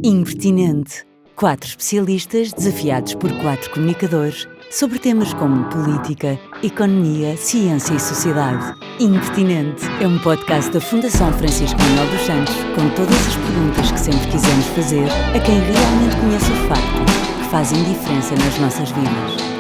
Impertinente. 4 especialistas desafiados por 4 comunicadores sobre temas como política, economia, ciência e sociedade. Impertinente é um podcast da Fundação Francisco Manuel dos Santos com todas as perguntas que sempre quisemos fazer a quem realmente conhece os factos que fazem diferença nas nossas vidas.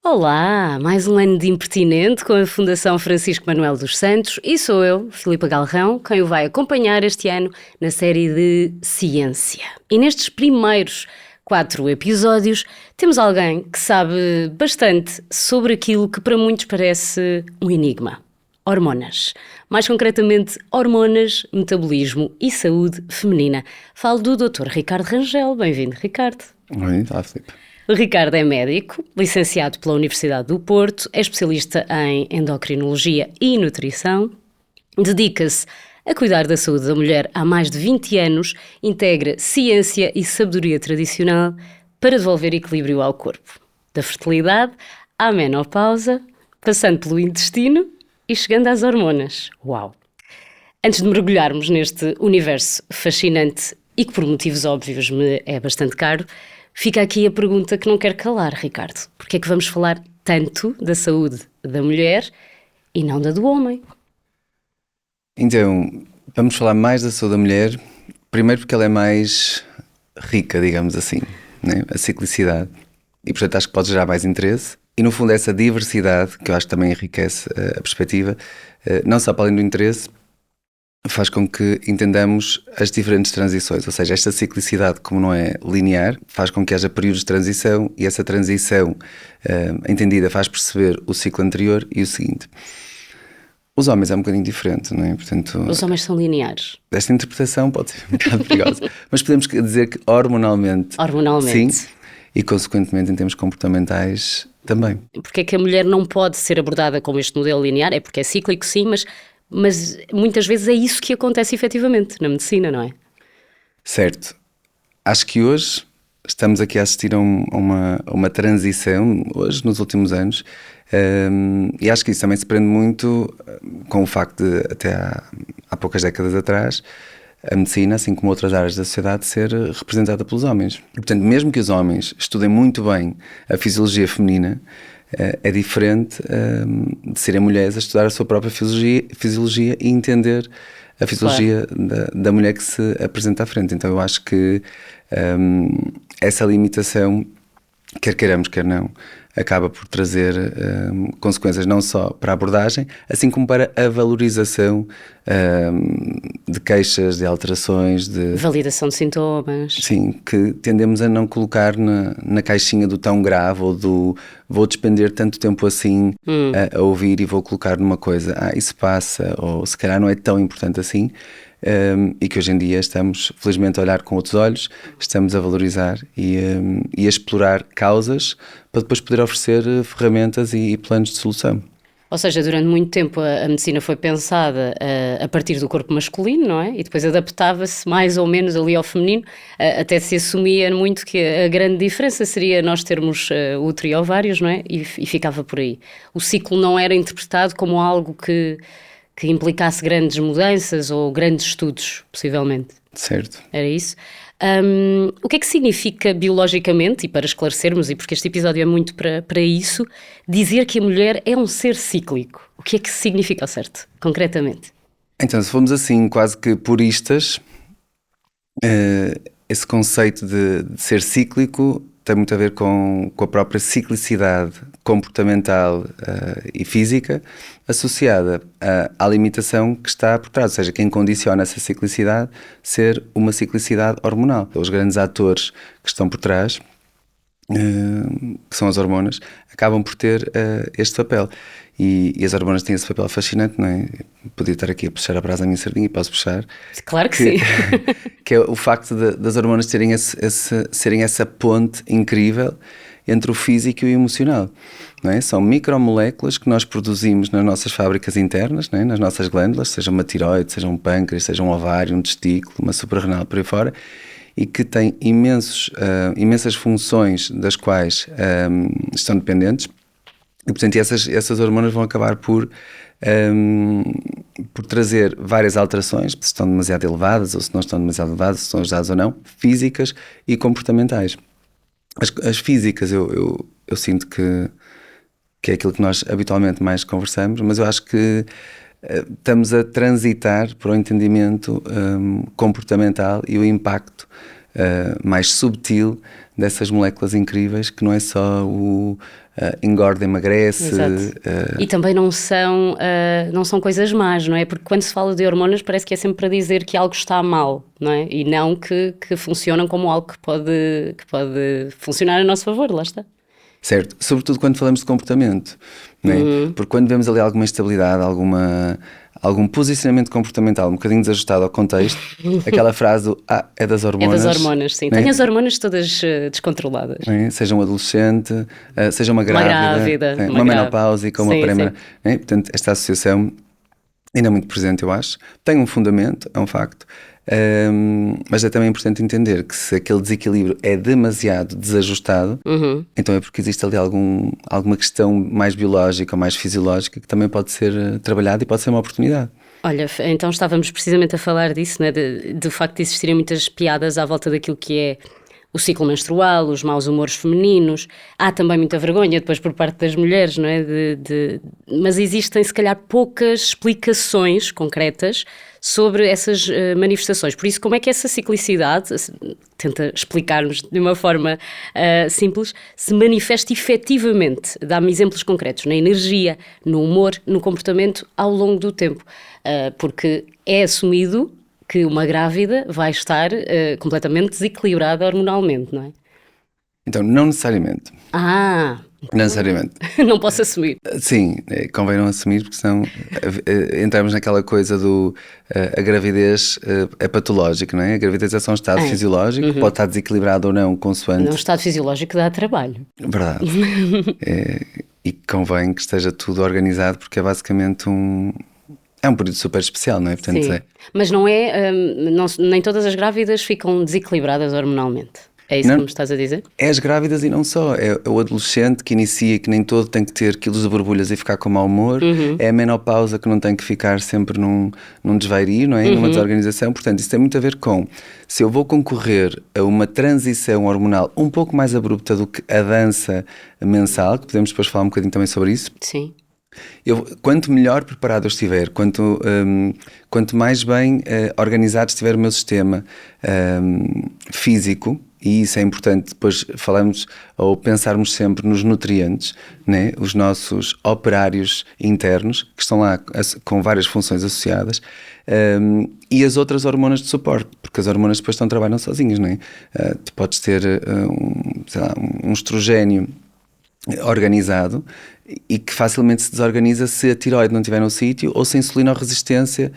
Olá, mais um ano de Impertinente com a Fundação Francisco Manuel dos Santos e sou eu, Filipa Galrão, quem o vai acompanhar este ano na série de Ciência. E nestes primeiros 4 episódios temos alguém que sabe bastante sobre aquilo que para muitos parece um enigma. Hormonas. Mais concretamente, hormonas, metabolismo e saúde feminina. Falo do Dr. Ricardo Rangel. Bem-vindo, Ricardo. Olá, Filipe. O Ricardo é médico, licenciado pela Universidade do Porto, é especialista em endocrinologia e nutrição, dedica-se a cuidar da saúde da mulher há mais de 20 anos, integra ciência e sabedoria tradicional para devolver equilíbrio ao corpo. Da fertilidade à menopausa, passando pelo intestino e chegando às hormonas. Uau! Antes de mergulharmos neste universo fascinante e que por motivos óbvios me é bastante caro, fica aqui a pergunta que não quero calar, Ricardo. Porque é que vamos falar tanto da saúde da mulher e não da do homem? Então, vamos falar mais da saúde da mulher, primeiro porque ela é mais rica, digamos assim, né? A ciclicidade. E portanto acho que pode gerar mais interesse. E no fundo essa diversidade, que eu acho que também enriquece a perspectiva, não só para além do interesse, faz com que entendamos as diferentes transições, ou seja, esta ciclicidade, como não é linear, faz com que haja períodos de transição e essa transição entendida faz perceber o ciclo anterior e o seguinte. Os homens é um bocadinho diferente, não é? Portanto, os homens são lineares. Esta interpretação pode ser um bocado perigosa, mas podemos dizer que hormonalmente, sim, e consequentemente em termos comportamentais também. Porque é que a mulher não pode ser abordada como este modelo linear? É porque é cíclico, sim, mas muitas vezes é isso que acontece efetivamente na medicina, não é? Certo. Acho que hoje estamos aqui a assistir a uma transição, hoje, nos últimos anos, e acho que isso também se prende muito com o facto de, até há poucas décadas atrás, a medicina, assim como outras áreas da sociedade, ser representada pelos homens. E, portanto, mesmo que os homens estudem muito bem a fisiologia feminina, é diferente de serem mulheres a estudar a sua própria fisiologia e entender a fisiologia, claro, da mulher que se apresenta à frente. Então eu acho que essa limitação, quer queiramos, quer não, acaba por trazer consequências não só para a abordagem, assim como para a valorização de queixas, de alterações, de validação de sintomas. Sim, que tendemos a não colocar na caixinha do tão grave ou do vou despender tanto tempo assim a ouvir e vou colocar numa coisa, isso passa, ou se calhar não é tão importante assim. E que hoje em dia estamos, felizmente, a olhar com outros olhos, estamos a valorizar e a explorar causas para depois poder oferecer ferramentas e planos de solução. Ou seja, durante muito tempo a medicina foi pensada a partir do corpo masculino, não é? E depois adaptava-se mais ou menos ali ao feminino, até se assumia muito que a grande diferença seria nós termos útero e ovários, não é? E ficava por aí. O ciclo não era interpretado como algo que implicasse grandes mudanças ou grandes estudos, possivelmente. Certo. Era isso. O que é que significa biologicamente, e para esclarecermos, e porque este episódio é muito para isso, dizer que a mulher é um ser cíclico? O que é que significa ao certo, concretamente? Então, se formos assim quase que puristas, esse conceito de ser cíclico tem muito a ver com a própria ciclicidade comportamental e física associada à limitação que está por trás, ou seja, quem condiciona essa ciclicidade ser uma ciclicidade hormonal. Os grandes atores que estão por trás, que são as hormonas, acabam por ter este papel. E as hormonas têm esse papel fascinante, não é? Podia estar aqui a puxar a brasa à minha sardinha e posso puxar. Claro que sim. Que é o facto das hormonas serem essa ponte incrível entre o físico e o emocional. Não é? São micromoléculas que nós produzimos nas nossas fábricas internas, não é? Nas nossas glândulas, seja uma tiroide, seja um pâncreas, seja um ovário, um testículo, uma suprarrenal, por aí fora, e que têm imensas funções das quais estão dependentes E, portanto, essas hormonas vão acabar por trazer várias alterações, se estão demasiado elevadas ou se não estão demasiado elevadas, se estão ajudadas ou não, físicas e comportamentais. As físicas eu sinto que é aquilo que nós habitualmente mais conversamos, mas eu acho que estamos a transitar para o entendimento comportamental e o impacto mais subtil dessas moléculas incríveis, que não é só o engorda, emagrece. E também não são coisas más, não é? Porque quando se fala de hormonas parece que é sempre para dizer que algo está mal, não é? E não que funcionam como algo que pode funcionar a nosso favor, lá está. Certo, sobretudo quando falamos de comportamento, não é? Porque quando vemos ali alguma instabilidade, algum posicionamento comportamental um bocadinho desajustado ao contexto, aquela frase do, é das hormonas. É das hormonas, sim. Tem as hormonas todas descontroladas. É? Seja um adolescente, seja uma grávida, uma menopáusica, uma pré-menopáusica. Portanto, esta associação ainda é muito presente, eu acho. Tem um fundamento, é um facto. Mas é também importante entender que se aquele desequilíbrio é demasiado desajustado, então é porque existe ali alguma questão mais biológica ou mais fisiológica que também pode ser trabalhada e pode ser uma oportunidade. Olha, então estávamos precisamente a falar disso, né? Do facto de existirem muitas piadas à volta daquilo que é o ciclo menstrual, os maus humores femininos. Há também muita vergonha depois por parte das mulheres, não é? Mas existem se calhar poucas explicações concretas sobre essas manifestações. Por isso, como é que essa ciclicidade, tenta explicar-nos de uma forma simples, se manifesta efetivamente? Dá-me exemplos concretos na energia, no humor, no comportamento ao longo do tempo. Porque é assumido que uma grávida vai estar completamente desequilibrada hormonalmente, não é? Então, não necessariamente. Não necessariamente. Não posso assumir. Sim, convém não assumir, porque senão entramos naquela coisa do a gravidez é patológica, não é? A gravidez é só um estado fisiológico, pode estar desequilibrado ou não, consoante. Não, um estado fisiológico dá trabalho. Verdade. E convém que esteja tudo organizado, porque é basicamente é um período super especial, não é? Portanto, sim. Mas não é, nem todas as grávidas ficam desequilibradas hormonalmente. É isso que me estás a dizer? É as grávidas e não só. É o adolescente que inicia, que nem todo tem que ter quilos de borbulhas e ficar com mau humor. É a menopausa que não tem que ficar sempre num desvairio, não é? Numa desorganização. Portanto, isso tem muito a ver com se eu vou concorrer a uma transição hormonal um pouco mais abrupta do que a dança mensal, que podemos depois falar um bocadinho também sobre isso. Sim. Quanto melhor preparado eu estiver, quanto mais bem organizado estiver o meu sistema físico, e isso é importante, depois falamos ou pensarmos sempre nos nutrientes, né? Os nossos operários internos, que estão lá com várias funções associadas, e as outras hormonas de suporte, porque as hormonas depois trabalham sozinhas, não é? Tu podes ter um estrogênio organizado e que facilmente se desorganiza se a tiroide não estiver no sítio ou se a insulinoresistência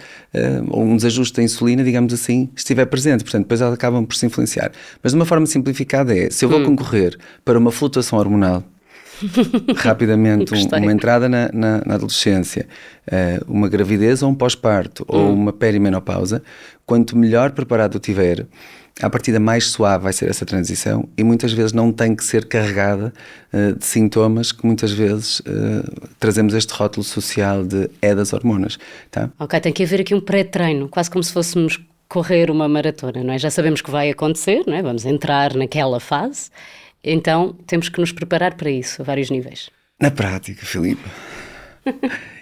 ou um desajuste da insulina, digamos assim, estiver presente. Portanto, depois elas acabam por se influenciar. Mas de uma forma simplificada se eu vou concorrer para uma flutuação hormonal rapidamente, uma entrada na adolescência, uma gravidez ou um pós-parto ou uma perimenopausa, quanto melhor preparado eu tiver, à partida mais suave vai ser essa transição e muitas vezes não tem que ser carregada de sintomas que muitas vezes trazemos este rótulo social de das hormonas. Tá? Ok, tem que haver aqui um pré-treino, quase como se fôssemos correr uma maratona, não é? Já sabemos que vai acontecer, não é? Vamos entrar naquela fase, então temos que nos preparar para isso, a vários níveis. Na prática, Filipe,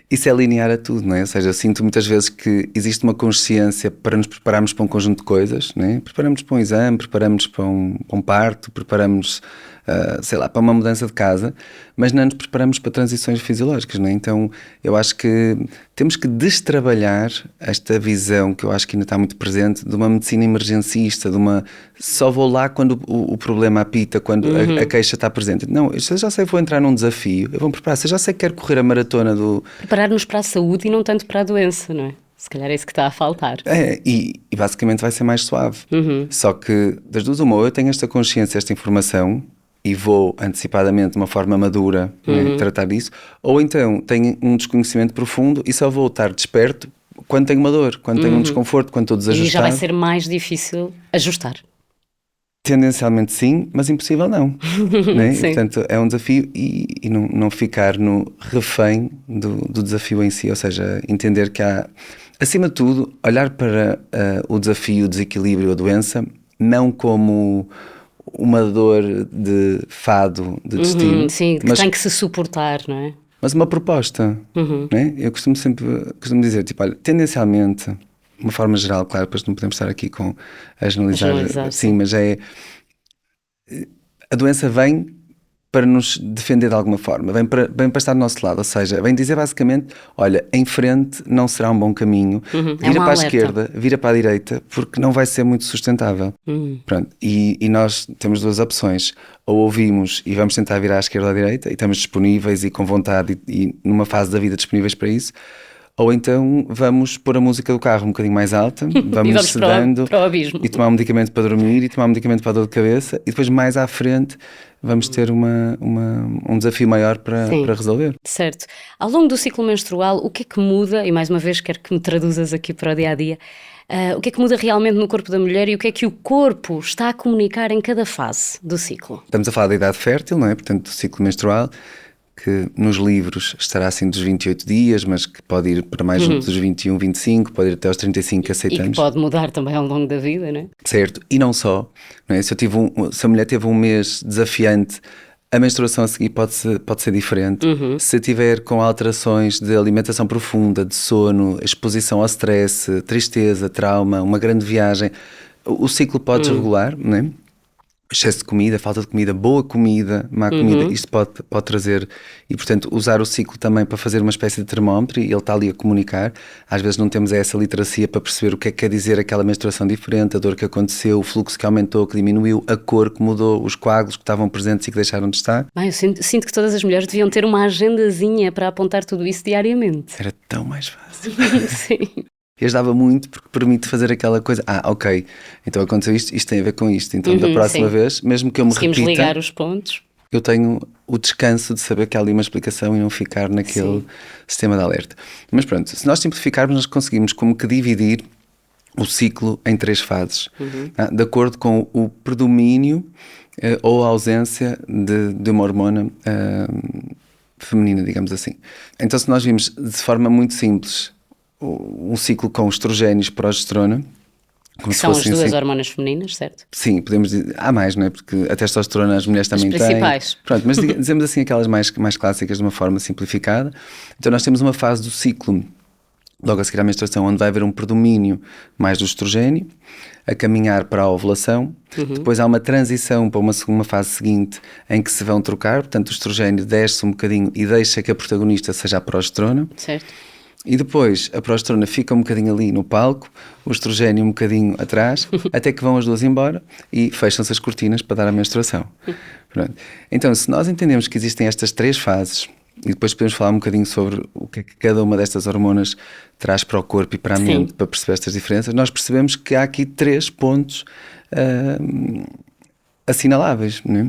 isso é linear a tudo, não é? Ou seja, eu sinto muitas vezes que existe uma consciência para nos prepararmos para um conjunto de coisas, não é? Preparamos para um exame, preparamos para um parto, preparamos, para uma mudança de casa, mas não nos preparamos para transições fisiológicas, não é? Então, eu acho que temos que destrabalhar esta visão que eu acho que ainda está muito presente de uma medicina emergencista, só vou lá quando o problema apita, quando a queixa está presente. Não, eu já sei que vou entrar num desafio, eu vou me preparar, se eu já sei que quero correr a maratona Preparar-nos para a saúde e não tanto para a doença, não é? Se calhar é isso que está a faltar. E basicamente vai ser mais suave. Só que das duas uma, ou eu tenho esta consciência, esta informação e vou antecipadamente de uma forma madura tratar disso, ou então tenho um desconhecimento profundo e só vou estar desperto quando tenho uma dor, quando tenho um desconforto, quando estou desajustado. E já vai ser mais difícil ajustar. tendencialmente sim, mas impossível não. Né? E, portanto, é um desafio e não ficar no refém do desafio em si, ou seja, entender que há, acima de tudo, olhar para o desafio, o desequilíbrio, a doença, não como uma dor de fado, de destino. Sim, que tem que se suportar, não é? Mas uma proposta. Né? Eu costumo dizer, tipo, olha, tendencialmente, de uma forma geral, claro, depois não podemos estar aqui a generalizar, sim, mas a doença vem para nos defender de alguma forma, vem para estar do nosso lado, ou seja, vem dizer basicamente, olha, em frente não será um bom caminho, vira para a esquerda, vira para a direita, porque não vai ser muito sustentável. Pronto. E nós temos duas opções, ou ouvimos e vamos tentar virar à esquerda ou à direita, e estamos disponíveis e com vontade e numa fase da vida disponíveis para isso, ou então vamos pôr a música do carro um bocadinho mais alta, vamos sedando para o abismo. E tomar um medicamento para dormir e tomar um medicamento para a dor de cabeça e depois mais à frente vamos ter um desafio maior para resolver. Certo. Ao longo do ciclo menstrual, o que é que muda, e mais uma vez quero que me traduzas aqui para o dia-a-dia, o que é que muda realmente no corpo da mulher e o que é que o corpo está a comunicar em cada fase do ciclo? Estamos a falar da idade fértil, não é? Portanto, do ciclo menstrual, que nos livros estará assim dos 28 dias, mas que pode ir para mais dos 21, 25, pode ir até aos 35 aceitamos. E que pode mudar também ao longo da vida, não é? Certo, e não só. Não é? Se a mulher teve um mês desafiante, a menstruação a seguir pode ser diferente. Se tiver com alterações de alimentação profunda, de sono, exposição ao stress, tristeza, trauma, uma grande viagem, o ciclo pode desregular, não é? Excesso de comida, falta de comida, boa comida, má comida, isto pode trazer, e portanto usar o ciclo também para fazer uma espécie de termómetro, e ele está ali a comunicar. Às vezes não temos essa literacia para perceber o que é que quer dizer aquela menstruação diferente, a dor que aconteceu, o fluxo que aumentou, que diminuiu, a cor que mudou, os coágulos que estavam presentes e que deixaram de estar. Bem, eu sinto que todas as mulheres deviam ter uma agendazinha para apontar tudo isso diariamente. Era tão mais fácil. Sim. E ajudava muito porque permite fazer aquela coisa, ok, então aconteceu isto tem a ver com isto, então da próxima vez, mesmo que eu me repita, ligar os pontos, eu tenho o descanso de saber que há ali uma explicação e não ficar naquele sistema de alerta. Mas pronto, se nós simplificarmos, nós conseguimos como que dividir o ciclo em 3 fases, de acordo com o predomínio ou a ausência de uma hormona feminina, digamos assim. Então, se nós vimos de forma muito simples um ciclo com estrogénios e progesterona, que são as duas hormonas femininas, certo? Sim, podemos dizer, há mais, não é? Porque a testosterona as mulheres também têm. As principais. Pronto, mas dizemos assim aquelas mais clássicas de uma forma simplificada. Então nós temos uma fase do ciclo, logo a seguir à menstruação, onde vai haver um predomínio mais do estrogênio, a caminhar para a ovulação. Depois há uma transição para uma fase seguinte em que se vão trocar, portanto o estrogênio desce um bocadinho e deixa que a protagonista seja a progesterona. Certo. E depois a progesterona fica um bocadinho ali no palco, o estrogênio um bocadinho atrás, até que vão as duas embora e fecham-se as cortinas para dar a menstruação. Pronto. Então, se nós entendemos que existem estas 3 fases, e depois podemos falar um bocadinho sobre o que é que cada uma destas hormonas traz para o corpo e para a mente, para perceber estas diferenças, nós percebemos que há aqui 3 pontos assinaláveis, não é?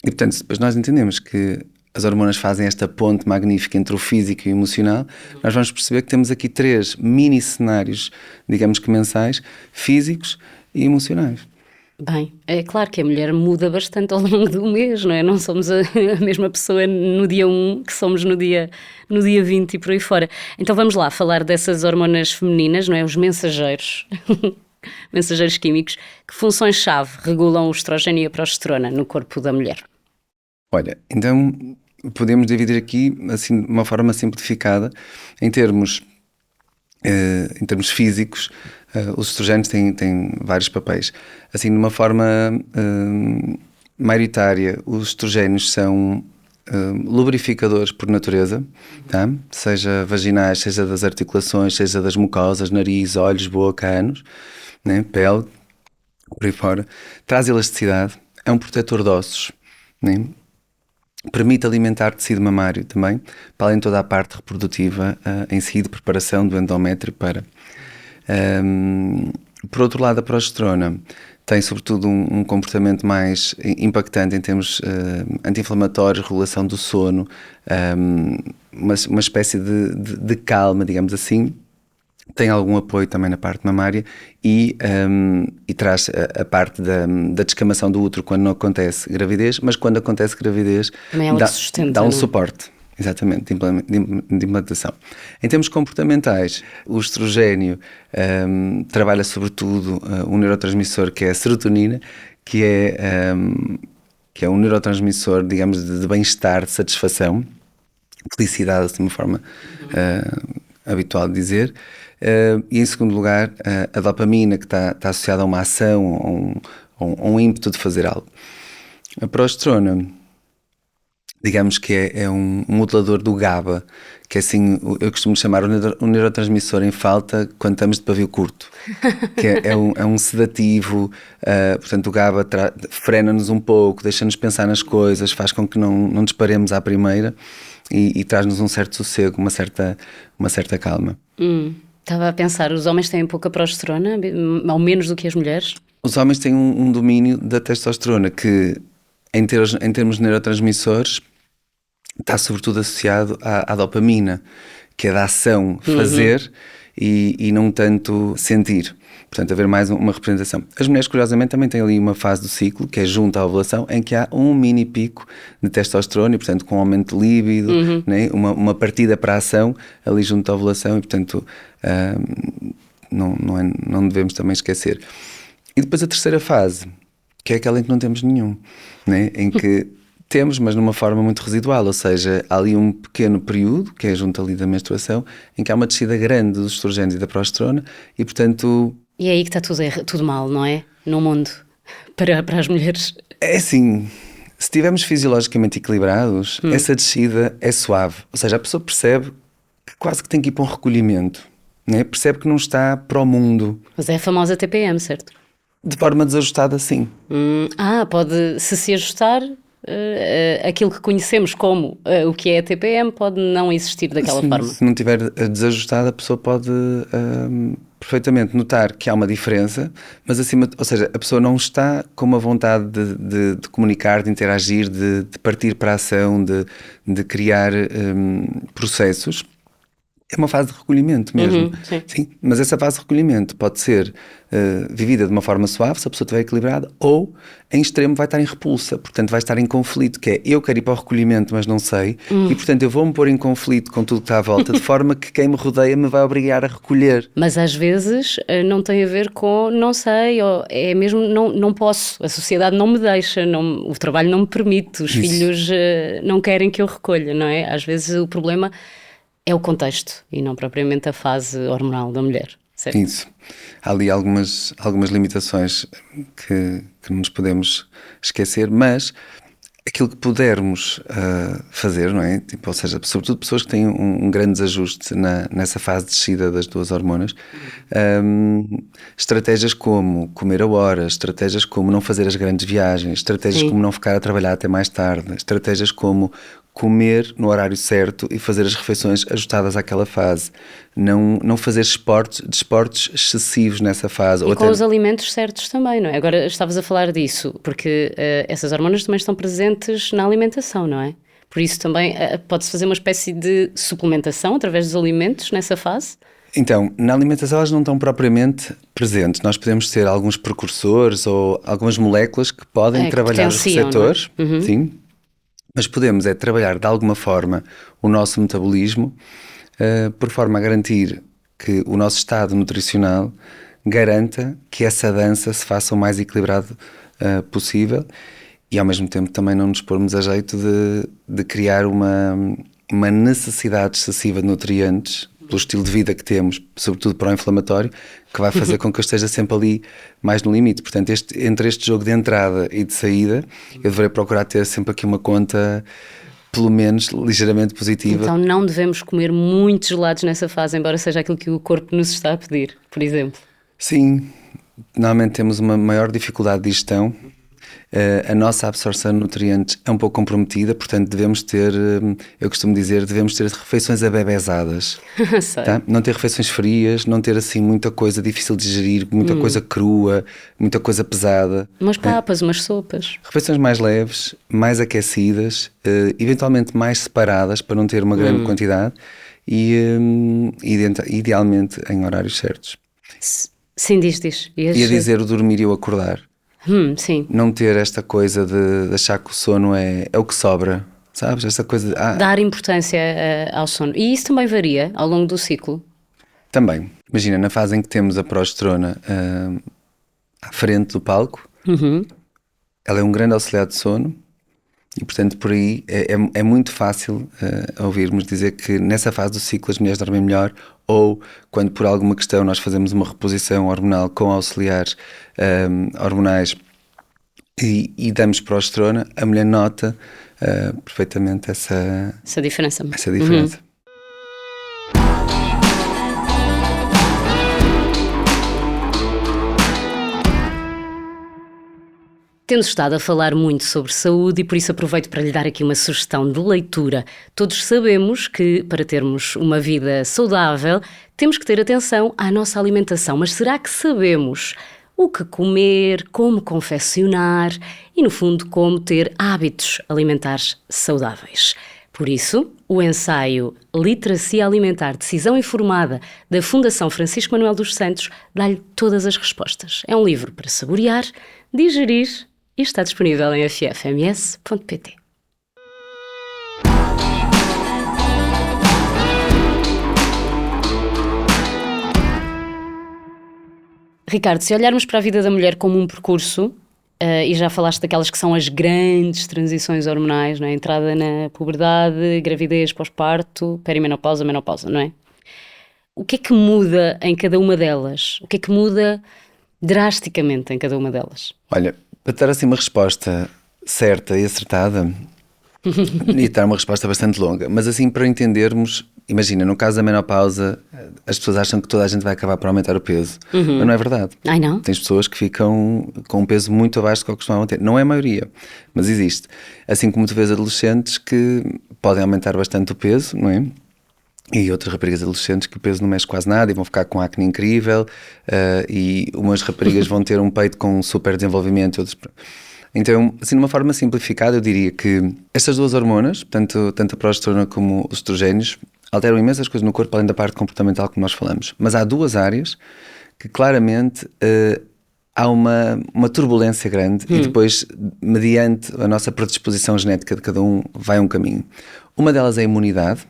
E portanto, depois nós entendemos que as hormonas fazem esta ponte magnífica entre o físico e o emocional, nós vamos perceber que temos aqui 3 mini cenários, digamos que mensais, físicos e emocionais. Bem, é claro que a mulher muda bastante ao longo do mês, não é? Não somos a mesma pessoa no dia 1 que somos no dia 20 e por aí fora. Então vamos lá falar dessas hormonas femininas, não é? Os mensageiros, mensageiros químicos, que funções-chave regulam o estrogênio e a progesterona no corpo da mulher? Olha, então podemos dividir aqui assim de uma forma simplificada em termos físicos. Os estrogénios têm vários papéis. Assim, de uma forma maioritária, os estrogénios são lubrificadores por natureza, tá? Seja vaginais, seja das articulações, seja das mucosas, nariz, olhos, boca, ânus, né? Pele, por aí fora. Traz elasticidade, é um protetor de ossos, né? Permite alimentar tecido mamário também, para além de toda a parte reprodutiva em si, de preparação do endométrio para... por outro lado, a progesterona tem sobretudo um comportamento mais impactante em termos anti-inflamatórios, regulação do sono, uma espécie de calma, digamos assim, tem algum apoio também na parte mamária e traz a parte da descamação do útero quando não acontece gravidez, mas quando acontece gravidez dá um suporte. Exatamente, de implantação. Em termos comportamentais, o estrogênio trabalha sobretudo um neurotransmissor que é a serotonina, que é um neurotransmissor, digamos, de bem-estar, de satisfação, felicidade, de uma forma habitual de dizer. E em segundo lugar, a dopamina, que está associada a uma ação, a um ímpeto de fazer algo. A progesterona, digamos que é um modulador do GABA, que é assim, eu costumo chamar o neurotransmissor em falta quando estamos de pavio curto, que é um sedativo, portanto o GABA frena-nos um pouco, deixa-nos pensar nas coisas, faz com que não disparemos à primeira e traz-nos um certo sossego, uma certa calma. Estava a pensar, os homens têm pouca progesterona, ao menos do que as mulheres? Os homens têm um domínio da testosterona que, em termos de neurotransmissores, está sobretudo associado à dopamina, que é da ação, fazer e não tanto sentir. Portanto, haver mais uma representação. As mulheres, curiosamente, também têm ali uma fase do ciclo, que é junto à ovulação, em que há um mini pico de testosterona e, portanto, com um aumento de líbido, né? uma partida para a ação ali junto à ovulação e, portanto, não devemos também esquecer. E depois a terceira fase, que é aquela em que não temos nenhum, né? Em que temos, mas numa forma muito residual, ou seja, há ali um pequeno período, que é junto ali da menstruação, em que há uma descida grande dos estrogénios e da progesterona e, portanto... E é aí que está tudo mal, não é? No mundo, para as mulheres. É assim, se estivermos fisiologicamente equilibrados, essa descida é suave. Ou seja, a pessoa percebe que quase que tem que ir para um recolhimento, né? Percebe que não está para o mundo. Mas é a famosa TPM, certo? De forma desajustada, sim. Pode, se ajustar... aquilo que conhecemos como o que é a TPM pode não existir daquela forma. Se não estiver desajustada, a pessoa pode perfeitamente notar que há uma diferença, mas ou seja, a pessoa não está com uma vontade de comunicar, de interagir, de partir para a ação, de criar processos. É uma fase de recolhimento mesmo. Sim, mas essa fase de recolhimento pode ser vivida de uma forma suave, se a pessoa estiver equilibrada, ou em extremo vai estar em repulsa, portanto vai estar em conflito, que é eu quero ir para o recolhimento, mas não sei, e portanto eu vou-me pôr em conflito com tudo que está à volta, de forma que quem me rodeia me vai obrigar a recolher. Mas às vezes não tem a ver com não sei, ou é mesmo não posso, a sociedade não me deixa, o trabalho não me permite, os filhos não querem que eu recolha, não é? Às vezes o problema é o contexto e não propriamente a fase hormonal da mulher, certo? Isso. Há ali algumas limitações que não nos podemos esquecer, mas aquilo que pudermos fazer, não é? Tipo, ou seja, sobretudo pessoas que têm um grande desajuste nessa fase de descida das duas hormonas, estratégias como comer a horas, estratégias como não fazer as grandes viagens, estratégias como não ficar a trabalhar até mais tarde, estratégias como comer no horário certo e fazer as refeições ajustadas àquela fase. Não fazer desportos excessivos nessa fase. E com os alimentos certos também, não é? Agora estavas a falar disso, porque essas hormonas também estão presentes na alimentação, não é? Por isso também pode-se fazer uma espécie de suplementação através dos alimentos nessa fase? Então, na alimentação elas não estão propriamente presentes. Nós podemos ter alguns precursores ou algumas moléculas que podem trabalhar os receptores, sim. Mas podemos trabalhar de alguma forma o nosso metabolismo por forma a garantir que o nosso estado nutricional garanta que essa dança se faça o mais equilibrado possível e ao mesmo tempo também não nos pormos a jeito de criar uma necessidade excessiva de nutrientes pelo estilo de vida que temos, sobretudo para o inflamatório, que vai fazer com que eu esteja sempre ali mais no limite. Portanto, entre este jogo de entrada e de saída, eu deveria procurar ter sempre aqui uma conta, pelo menos, ligeiramente positiva. Então não devemos comer muitos gelados nessa fase, embora seja aquilo que o corpo nos está a pedir, por exemplo. Sim, normalmente temos uma maior dificuldade de digestão. A nossa absorção de nutrientes é um pouco comprometida, portanto devemos ter, eu costumo dizer, devemos ter refeições abebezadas, tá? Não ter refeições frias, não ter assim muita coisa difícil de digerir, muita coisa crua, muita coisa pesada. Umas papas, umas sopas. Refeições mais leves, mais aquecidas, eventualmente mais separadas para não ter uma grande quantidade idealmente em horários certos. Sim, diz. Ia dizer o dormir e o acordar. Sim. Não ter esta coisa de achar que o sono é o que sobra, sabes? Esta coisa de, dar importância ao sono. E isso também varia ao longo do ciclo? Também. Imagina, na fase em que temos a progesterona à frente do palco, ela é um grande auxiliar de sono e, portanto, por aí é muito fácil ouvirmos dizer que nessa fase do ciclo as mulheres dormem melhor, ou quando por alguma questão nós fazemos uma reposição hormonal com auxiliares hormonais e damos progesterona, a mulher nota perfeitamente essa diferença. Temos estado a falar muito sobre saúde e por isso aproveito para lhe dar aqui uma sugestão de leitura. Todos sabemos que para termos uma vida saudável temos que ter atenção à nossa alimentação, mas será que sabemos o que comer, como confeccionar e, no fundo, como ter hábitos alimentares saudáveis? Por isso, o ensaio Literacia Alimentar, Decisão Informada, da Fundação Francisco Manuel dos Santos, dá-lhe todas as respostas. É um livro para saborear, digerir e está disponível em ffms.pt. Ricardo, se olharmos para a vida da mulher como um percurso, e já falaste daquelas que são as grandes transições hormonais, não é? Entrada na puberdade, gravidez, pós-parto, perimenopausa, menopausa, não é? O que é que muda em cada uma delas? O que é que muda drasticamente em cada uma delas? Olha, para ter assim uma resposta certa e acertada, ia dar uma resposta bastante longa, mas assim para entendermos, imagina, no caso da menopausa, as pessoas acham que toda a gente vai acabar por aumentar o peso, mas não é verdade. Ai, não? Tens pessoas que ficam com um peso muito abaixo do que costumavam ter. Não é a maioria, mas existe. Assim como tu vês adolescentes que podem aumentar bastante o peso, não é? E outras raparigas adolescentes que o peso não mexe quase nada e vão ficar com acne incrível, e umas raparigas vão ter um peito com super desenvolvimento e outras... Então, assim, de uma forma simplificada, eu diria que estas duas hormonas, tanto a progesterona como os estrogénios, alteram imensas coisas no corpo, além da parte comportamental que nós falamos. Mas há duas áreas que claramente há uma turbulência grande e depois, mediante a nossa predisposição genética de cada um, vai um caminho. Uma delas é a imunidade,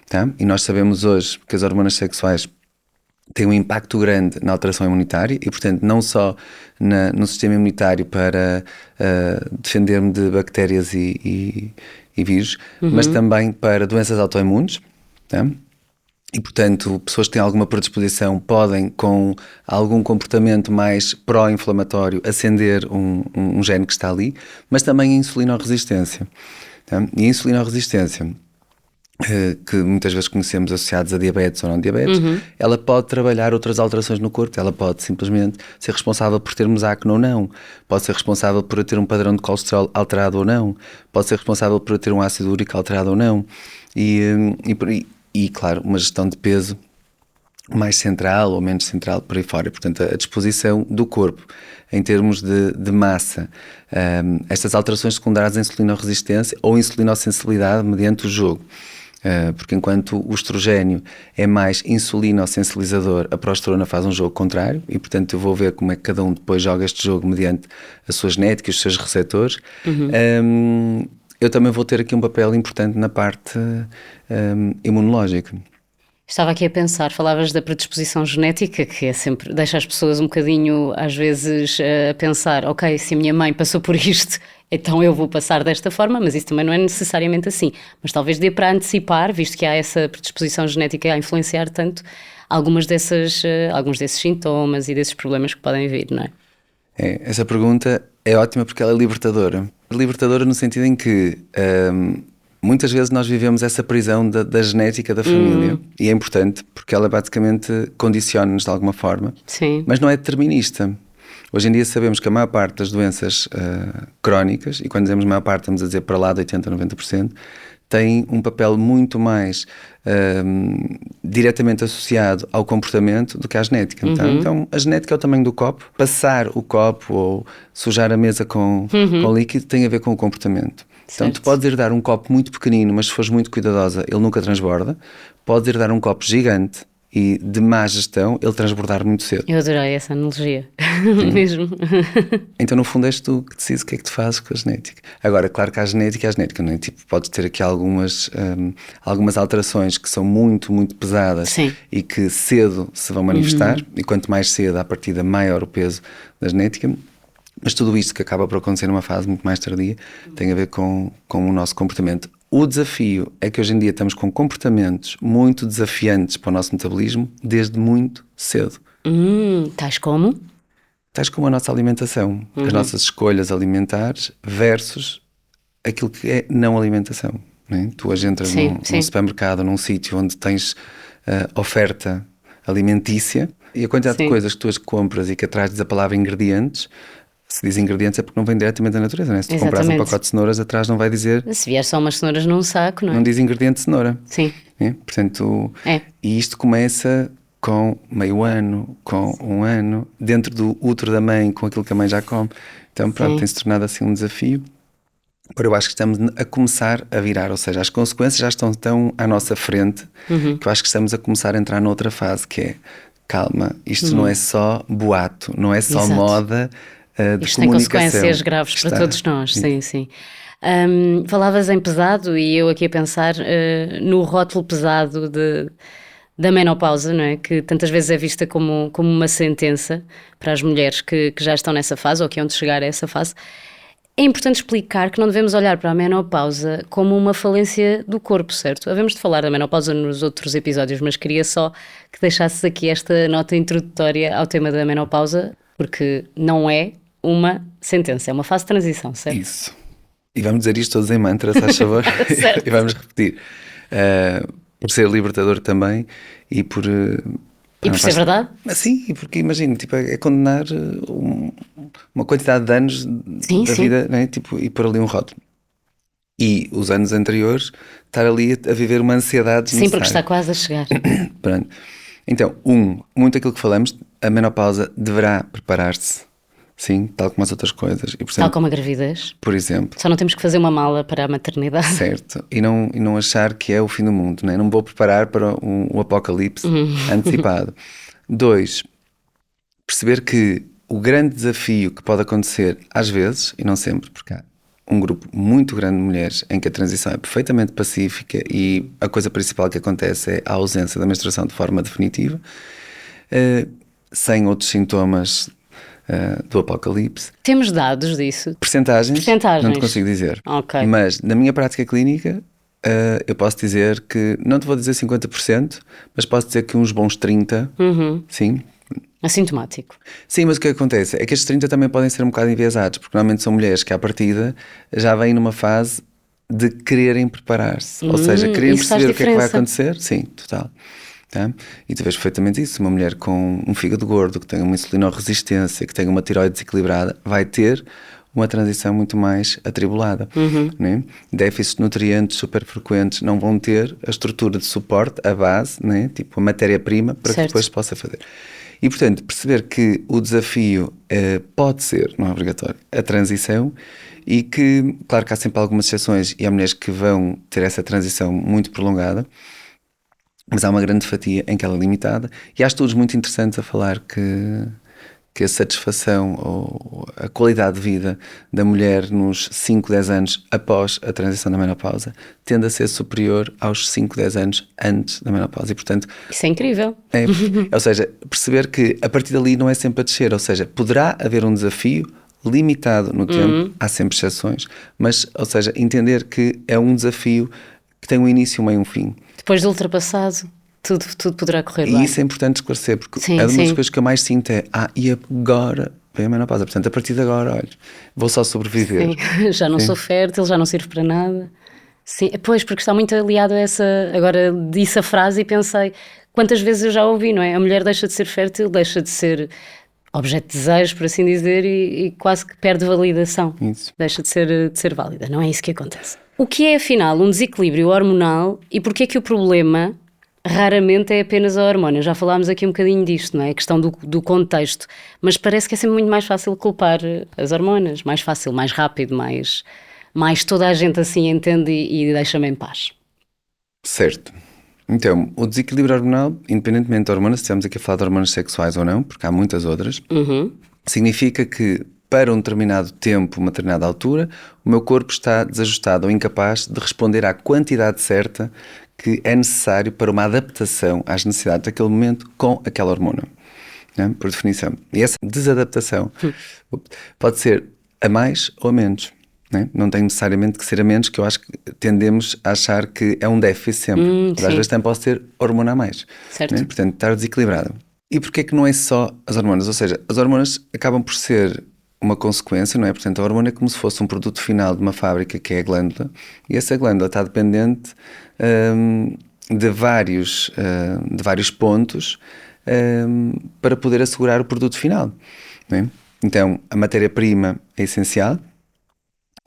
tá? E nós sabemos hoje que as hormonas sexuais têm um impacto grande na alteração imunitária e, portanto, não só no sistema imunitário para defender-me de bactérias e vírus, mas também para doenças autoimunes, tá? E, portanto, pessoas que têm alguma predisposição podem, com algum comportamento mais pró-inflamatório, acender um gene que está ali, mas também a insulinoresistência, tá? E a insulinoresistência, que muitas vezes conhecemos associados a diabetes ou não diabetes, ela pode trabalhar outras alterações no corpo. Ela pode simplesmente ser responsável por termos acne ou não, pode ser responsável por ter um padrão de colesterol alterado ou não, pode ser responsável por ter um ácido úrico alterado ou não, e claro, uma gestão de peso mais central ou menos central por aí fora. Portanto, a disposição do corpo em termos de massa, estas alterações secundárias à insulinoresistência ou insulinosensibilidade mediante o jogo. Porque enquanto o estrogénio é mais insulinosensibilizador, a progesterona faz um jogo contrário e, portanto, eu vou ver como é que cada um depois joga este jogo mediante a sua genética e os seus receptores. Eu também vou ter aqui um papel importante na parte imunológica. Estava aqui a pensar, falavas da predisposição genética, que é sempre, deixa as pessoas um bocadinho, às vezes, a pensar, ok, se a minha mãe passou por isto, então eu vou passar desta forma, mas isso também não é necessariamente assim. Mas talvez dê para antecipar, visto que há essa predisposição genética a influenciar tanto alguns desses sintomas e desses problemas que podem vir, não é? Essa pergunta é ótima porque ela é libertadora. Libertadora no sentido em que muitas vezes nós vivemos essa prisão da genética da família e é importante porque ela basicamente condiciona-nos de alguma forma. Sim. Mas não é determinista. Hoje em dia sabemos que a maior parte das doenças crónicas, e quando dizemos maior parte estamos a dizer para lá de 80% a 90%, tem um papel muito mais diretamente associado ao comportamento do que à genética. Então a genética é o tamanho do copo. Passar o copo ou sujar a mesa com líquido tem a ver com o comportamento. Então Certo. tu podes herdar um copo muito pequenino, mas se fores muito cuidadosa, ele nunca transborda. Podes herdar um copo gigante e de má gestão, ele transbordar muito cedo. Eu adorei essa analogia, mesmo. Então, no fundo, és tu que decides o que é que tu fazes com a genética. Agora, claro que há genética, não é? Tipo, podes ter aqui algumas alterações que são muito, muito pesadas. Sim. E que cedo se vão manifestar, e quanto mais cedo, à partida, maior o peso da genética. Mas tudo isto que acaba por acontecer numa fase muito mais tardia tem a ver com o nosso comportamento. O desafio é que hoje em dia estamos com comportamentos muito desafiantes para o nosso metabolismo desde muito cedo. Tais como? Tais como a nossa alimentação, as nossas escolhas alimentares versus aquilo que é não alimentação. Não é? Tu hoje entras num supermercado, num sítio onde tens oferta alimentícia e a quantidade de coisas que tu as compras e que atrás diz a palavra ingredientes, se diz ingredientes é porque não vem diretamente da natureza. Não é? Se tu compras um pacote de cenouras, atrás não vai dizer... Se vier só umas cenouras num saco, não é? Não diz ingrediente de cenoura. Sim. É? Portanto, e isto começa com meio ano, com um ano, dentro do útero da mãe, com aquilo que a mãe já come. Então, pronto, tem-se tornado assim um desafio. Agora eu acho que estamos a começar a virar, ou seja, as consequências já estão tão à nossa frente que eu acho que estamos a começar a entrar noutra fase, que é, calma, isto não é só boato, não é só moda de isto tem comunicação. consequências graves para todos nós, sim. Falavas em pesado e eu aqui a pensar no rótulo pesado da menopausa, não é? Que tantas vezes é vista como uma sentença para as mulheres que já estão nessa fase ou que hão de chegar a essa fase. É importante explicar que não devemos olhar para a menopausa como uma falência do corpo, certo? Havemos de falar da menopausa nos outros episódios, mas queria só que deixasses aqui esta nota introdutória ao tema da menopausa, porque não é uma sentença, é uma fase de transição, certo? Isso. E vamos dizer isto todos em mantra, se faz favor. E vamos repetir. Por ser libertador também e por... E por ser verdade? Sim, e porque imagina, tipo, é condenar uma quantidade de anos da vida, né? Tipo, e pôr ali um rótulo. E os anos anteriores, estar ali a viver uma ansiedade Sim, porque está quase a chegar. Pronto. Então, muito aquilo que falamos, a menopausa deverá preparar-se, sim, tal como as outras coisas. E, portanto, tal como a gravidez. Por exemplo. Só não temos que fazer uma mala para a maternidade. Certo. E não achar que é o fim do mundo, né? Não vou preparar para um apocalipse antecipado. 2, perceber que o grande desafio que pode acontecer às vezes, e não sempre, porque há um grupo muito grande de mulheres em que a transição é perfeitamente pacífica e a coisa principal que acontece é a ausência da menstruação de forma definitiva, sem outros sintomas do apocalipse. Temos dados disso? Percentagens? Não te consigo dizer. Okay. Mas na minha prática clínica eu posso dizer que, não te vou dizer 50%, mas posso dizer que uns bons 30%, sim. Assintomático. Sim, mas o que acontece é que estes 30 também podem ser um bocado enviesados, porque normalmente são mulheres que à partida já vêm numa fase de quererem preparar-se, ou seja, quererem perceber o que é que vai acontecer. Sim, total. Tá? E tu vês perfeitamente isso. Uma mulher com um fígado gordo, que tenha uma insulinoresistência, que tenha uma tiroide desequilibrada, vai ter uma transição muito mais atribulada. Né? Déficits de nutrientes super frequentes não vão ter a estrutura de suporte, a base, né? Tipo a matéria-prima, para que depois se possa fazer. E, portanto, perceber que o desafio pode ser, não é obrigatório, a transição e que, claro que há sempre algumas exceções e há mulheres que vão ter essa transição muito prolongada, mas há uma grande fatia em que ela é limitada e há estudos muito interessantes a falar que a satisfação ou a qualidade de vida da mulher nos 5, 10 anos após a transição da menopausa tende a ser superior aos 5, 10 anos antes da menopausa. E, portanto, isso é incrível. Ou seja, perceber que a partir dali não é sempre a descer, ou seja, poderá haver um desafio limitado no tempo, há sempre exceções, mas, ou seja, entender que é um desafio que tem um início, um meio e um fim. Depois de ultrapassado, tudo poderá correr bem. E isso é importante esclarecer, porque uma das coisas que eu mais sinto é e agora vem a menopausa, portanto, a partir de agora, olha, vou só sobreviver. Sim. Já não sou fértil, já não sirvo para nada. Sim, pois, porque está muito aliado a essa... Agora disse a frase e pensei, quantas vezes eu já ouvi, não é? A mulher deixa de ser fértil, deixa de ser objeto de desejo, por assim dizer, e quase que perde validação. Isso. Deixa de ser válida. Não é isso que acontece. O que é, afinal, um desequilíbrio hormonal e porquê é que o problema raramente é apenas a hormona? Já falámos aqui um bocadinho disto, não é? A questão do contexto. Mas parece que é sempre muito mais fácil culpar as hormonas. Mais fácil, mais rápido, mais mais toda a gente assim entende e deixa-me em paz. Certo. Então, o desequilíbrio hormonal, independentemente de hormonas, se estamos aqui a falar de hormonas sexuais ou não, porque há muitas outras, significa que para um determinado tempo, uma determinada altura, o meu corpo está desajustado ou incapaz de responder à quantidade certa que é necessário para uma adaptação às necessidades daquele momento com aquela hormona, né? Por definição. E essa desadaptação pode ser a mais ou a menos. Né? Não tem necessariamente que ser a menos, que eu acho que tendemos a achar que é um déficit sempre. Mas às vezes também posso ter hormona a mais. Certo. Né? Portanto, estar desequilibrado. E porquê que não é só as hormonas? Ou seja, as hormonas acabam por ser uma consequência, não é? Portanto, a hormona é como se fosse um produto final de uma fábrica, que é a glândula, e essa glândula está dependente de vários pontos para poder assegurar o produto final. Não é? Então, a matéria-prima é essencial,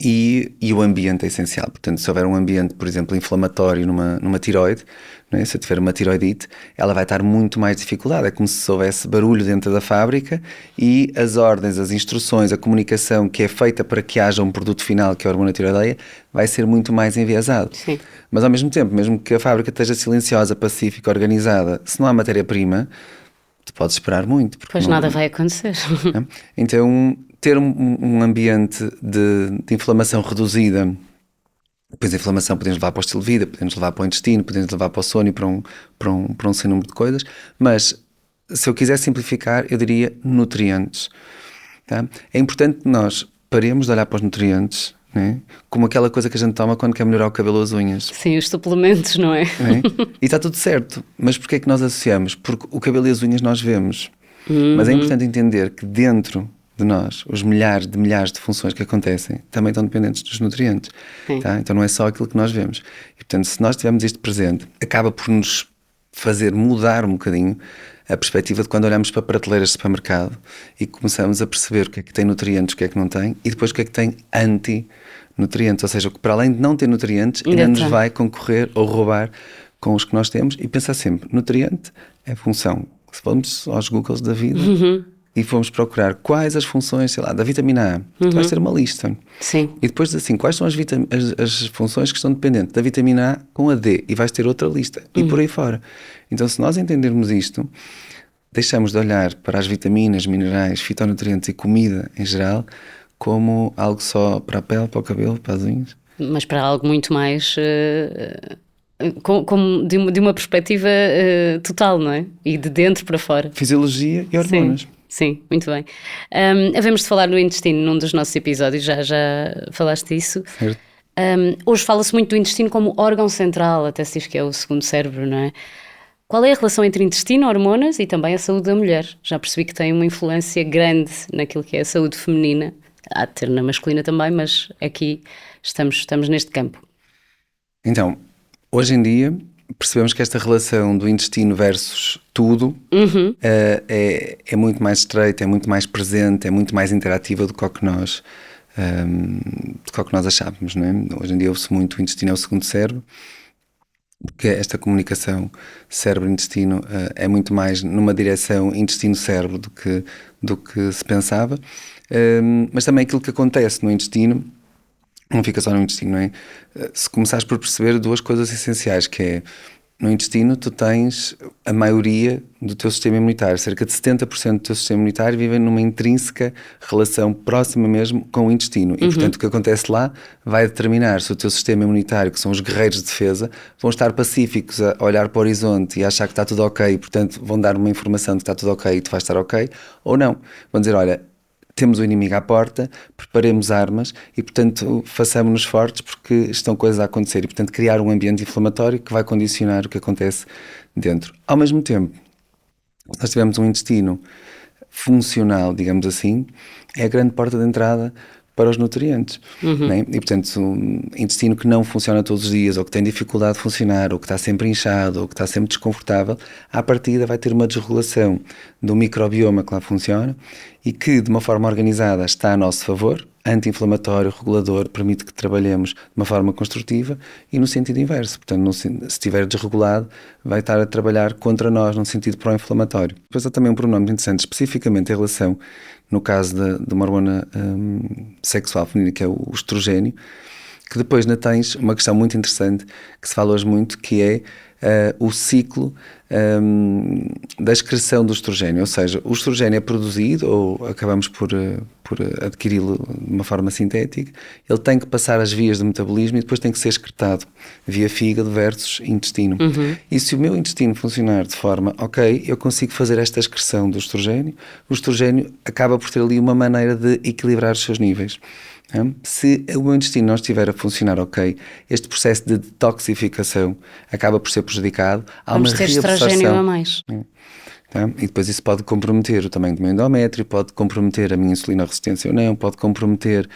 e o ambiente é essencial. Portanto, se houver um ambiente, por exemplo, inflamatório numa tiroide, não é? Se eu tiver uma tiroidite, ela vai estar muito mais dificuldade. É como se houvesse barulho dentro da fábrica e as ordens, as instruções, a comunicação que é feita para que haja um produto final, que é a hormona tiroideia, vai ser muito mais enviesado. Sim. Mas ao mesmo tempo, mesmo que a fábrica esteja silenciosa, pacífica, organizada, se não há matéria-prima, tu podes esperar muito. Pois nada vai acontecer. Então, ter um ambiente de inflamação reduzida, depois a inflamação podemos levar para o estilo de vida, podemos levar para o intestino, podemos levar para o sono e para um sem número de coisas, mas se eu quiser simplificar, eu diria nutrientes. Tá? É importante que nós paremos de olhar para os nutrientes, né? Como aquela coisa que a gente toma quando quer melhorar o cabelo ou as unhas. Sim, os suplementos, não é? E está tudo certo, mas porquê é que nós associamos? Porque o cabelo e as unhas nós vemos, mas é importante entender que dentro de nós, os milhares de funções que acontecem também estão dependentes dos nutrientes. Tá? Então não é só aquilo que nós vemos. E, portanto, se nós tivermos isto presente, acaba por nos fazer mudar um bocadinho a perspectiva de quando olhamos para prateleiras de supermercado e começamos a perceber o que é que tem nutrientes, o que é que não tem, e depois o que é que tem anti-nutrientes. Ou seja, o que para além de não ter nutrientes, ainda nos vai concorrer ou roubar com os que nós temos. E pensar sempre, nutriente é função. Se vamos aos Googles da vida... e fomos procurar quais as funções, sei lá, da vitamina A. Tu vais ter uma lista. Sim. E depois assim, quais são as funções que estão dependentes da vitamina A com a D, e vais ter outra lista. E por aí fora. Então, se nós entendermos isto, deixamos de olhar para as vitaminas, minerais, fitonutrientes e comida em geral como algo só para a pele, para o cabelo, para as unhas. Mas para algo muito mais... de uma perspectiva total, não é? E de dentro para fora. Fisiologia e hormonas. Sim, muito bem. Havemos de falar no intestino num dos nossos episódios, já falaste disso. Certo. Hoje fala-se muito do intestino como órgão central, até se diz que é o segundo cérebro, não é? Qual é a relação entre intestino, hormonas e também a saúde da mulher? Já percebi que tem uma influência grande naquilo que é a saúde feminina, há de ter na masculina também, mas aqui estamos neste campo. Então, hoje em dia percebemos que esta relação do intestino versus tudo é muito mais estreita, é muito mais presente, é muito mais interativa do que o que nós achávamos, não é? Hoje em dia ouve-se muito o intestino é o segundo cérebro, porque esta comunicação cérebro-intestino é muito mais numa direção intestino-cérebro do que se pensava, mas também aquilo que acontece no intestino não fica só no intestino, não é? Se começares por perceber duas coisas essenciais, que é, no intestino tu tens a maioria do teu sistema imunitário, cerca de 70% do teu sistema imunitário vivem numa intrínseca relação próxima mesmo com o intestino. E, portanto, o que acontece lá vai determinar se o teu sistema imunitário, que são os guerreiros de defesa, vão estar pacíficos a olhar para o horizonte e achar que está tudo ok, e, portanto, vão dar uma informação de que está tudo ok e tu vais estar ok, ou não. Vão dizer, olha, temos o inimigo à porta, preparemos armas e, portanto, façamos-nos fortes porque estão coisas a acontecer e, portanto, criar um ambiente inflamatório que vai condicionar o que acontece dentro. Ao mesmo tempo, se nós tivermos um intestino funcional, digamos assim, é a grande porta de entrada para os nutrientes. Né? E, portanto, um intestino que não funciona todos os dias, ou que tem dificuldade de funcionar, ou que está sempre inchado, ou que está sempre desconfortável, à partida vai ter uma desregulação do microbioma que lá funciona e que, de uma forma organizada, está a nosso favor, anti-inflamatório, regulador, permite que trabalhemos de uma forma construtiva e no sentido inverso. Portanto, se estiver desregulado, vai estar a trabalhar contra nós, num sentido pró-inflamatório. Depois há também um pronome interessante, especificamente em relação, no caso de uma hormona sexual feminina, que é o estrogênio, que depois ainda tens uma questão muito interessante, que se fala hoje muito, que é o ciclo da excreção do estrogênio, ou seja, o estrogênio é produzido ou acabamos por adquiri-lo de uma forma sintética, ele tem que passar as vias de metabolismo e depois tem que ser excretado via fígado versus intestino. E se o meu intestino funcionar de forma, ok, eu consigo fazer esta excreção do estrogênio, o estrogênio acaba por ter ali uma maneira de equilibrar os seus níveis. Se o meu intestino não estiver a funcionar ok, este processo de detoxificação acaba por ser prejudicado. Há uma reabsorção. Vamos ter estrogênio a mais. E depois isso pode comprometer o tamanho do meu endométrio, pode comprometer a minha insulina resistência ou não, pode comprometer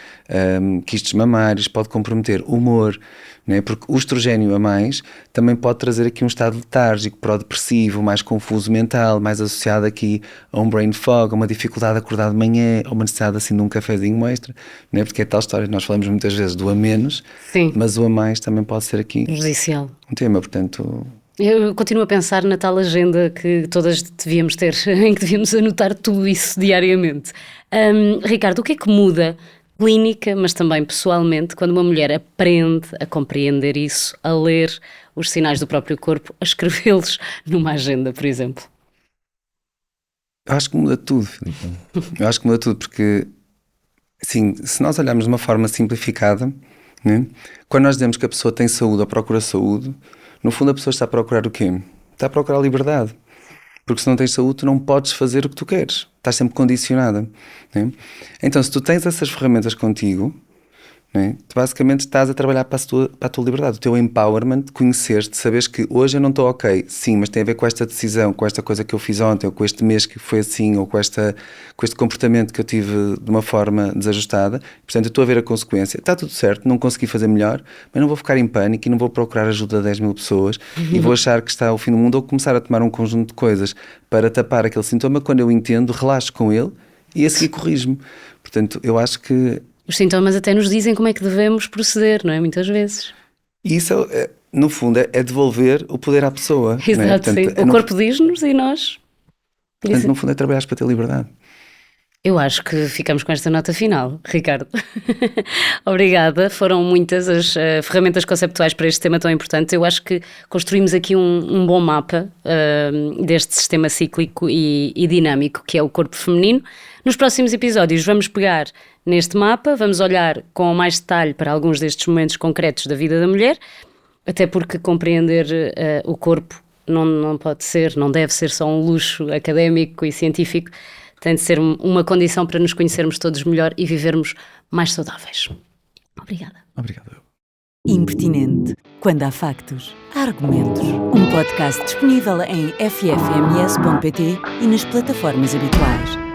quistes mamários, pode comprometer o humor, né? Porque o estrogênio a mais também pode trazer aqui um estado letárgico, pró-depressivo, mais confuso mental, mais associado aqui a um brain fog, a uma dificuldade de acordar de manhã, a uma necessidade assim de um cafezinho extra, né? Porque é tal história, nós falamos muitas vezes do a menos, sim, mas o a mais também pode ser aqui prejudicial. Um tema, portanto... Eu continuo a pensar na tal agenda que todas devíamos ter, em que devíamos anotar tudo isso diariamente. Ricardo, o que é que muda clínica, mas também pessoalmente, quando uma mulher aprende a compreender isso, a ler os sinais do próprio corpo, a escrevê-los numa agenda, por exemplo? Eu acho que muda tudo, Filipe. Eu acho que muda tudo porque, assim, se nós olharmos de uma forma simplificada, né, quando nós dizemos que a pessoa tem saúde ou procura saúde, no fundo a pessoa está a procurar o quê? Está a procurar liberdade. Porque se não tens saúde, tu não podes fazer o que tu queres. Estás sempre condicionada. Né? Então, se tu tens essas ferramentas contigo, né, tu basicamente estás a trabalhar para a tua liberdade, o teu empowerment, conheceres-te, saberes que hoje eu não estou ok, sim, mas tem a ver com esta decisão, com esta coisa que eu fiz ontem, ou com este mês que foi assim, ou com este comportamento que eu tive de uma forma desajustada. Portanto, eu estou a ver a consequência. Está tudo certo, não consegui fazer melhor, mas não vou ficar em pânico e não vou procurar ajuda de 10 mil pessoas e vou achar que está o fim do mundo ou começar a tomar um conjunto de coisas para tapar aquele sintoma. Quando eu entendo, relaxo com ele e a seguir corrijo-me. Portanto, eu acho que os sintomas até nos dizem como é que devemos proceder, não é? Muitas vezes. Isso, no fundo, é devolver o poder à pessoa. Exato, não é? Portanto, sim. O corpo diz-nos e nós... Portanto, no fundo, é trabalhar para ter liberdade. Eu acho que ficamos com esta nota final, Ricardo. Obrigada. Foram muitas as ferramentas conceptuais para este tema tão importante. Eu acho que construímos aqui um bom mapa deste sistema cíclico e dinâmico que é o corpo feminino. Nos próximos episódios vamos pegar neste mapa, vamos olhar com mais detalhe para alguns destes momentos concretos da vida da mulher, até porque compreender o corpo não pode ser, não deve ser só um luxo académico e científico, tem de ser uma condição para nos conhecermos todos melhor e vivermos mais saudáveis. Obrigada. Obrigado. Impertinente. Quando há factos, há argumentos. Um podcast disponível em ffms.pt e nas plataformas habituais.